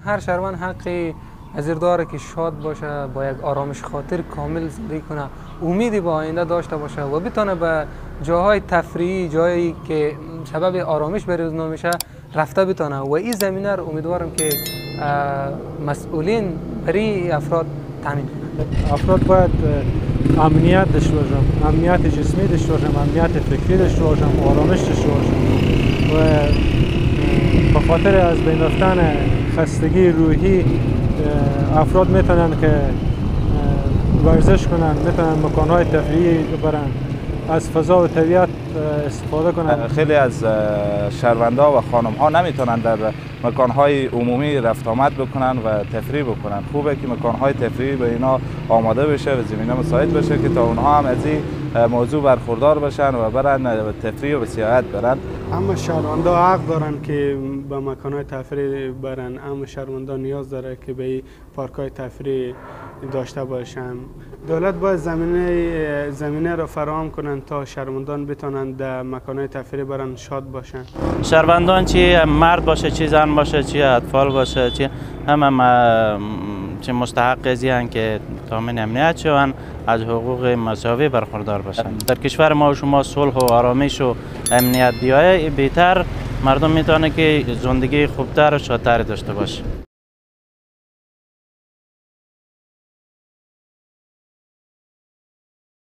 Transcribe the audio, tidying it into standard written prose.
هر شهروند حقی ازیر داره که شاد باشه، با یک آرامش خاطر کامل زندگی کنه، امیدی به آینده داشته باشه و بتونه به جاهای تفریحی، جایی که سبب آرامش برای روزنامه میشه رفته بتونه. و این زمینه رو امیدوارم که مسئولین برای افراد تامین کنند. افراد باید امنیت داشته باشن، امنیت جسمی داشته باشن، امنیت فکری داشته باشن، آرامش داشته باشن و به خاطر از بین رفتن خستگی روحی افراد میتونن که ورزش کنن، میتونن مکانهای تفریحی برن، از فضا و طبیعت استفاده کنن. خیلی از شهروندها و خانم‌ها نمیتونن در مکانهای عمومی رفت آمد بکنن و تفریح بکنن. خوبه که مکانهای تفریحی به اینا آماده بشه و زمینه مساعد بشه که تا اونها هم از این موضوع برخوردار بشن و برن به تفریح و به سیاحت برن. اما شهروندها حق دارن که به مکانهای تفریح برن، اما شهروندها نیاز داره که به پارک‌های تفریح داشته باشن. دولت باید زمینه را فراهم کنند تا شهروندان بتونن در مکانهای تفریح برن شاد باشن. شهروندان چی مرد باشه، چی زن باشه، چی اطفال باشه، چی همه چه مستحق ازیان که تامین امنیت شوند، از حقوق مساوی برخوردار باشن. در کشور ما و شما صلح و آرامش و امنیت بیاید، بهتر مردم میتونه که زندگی خوبتر و شادتر داشته باشه.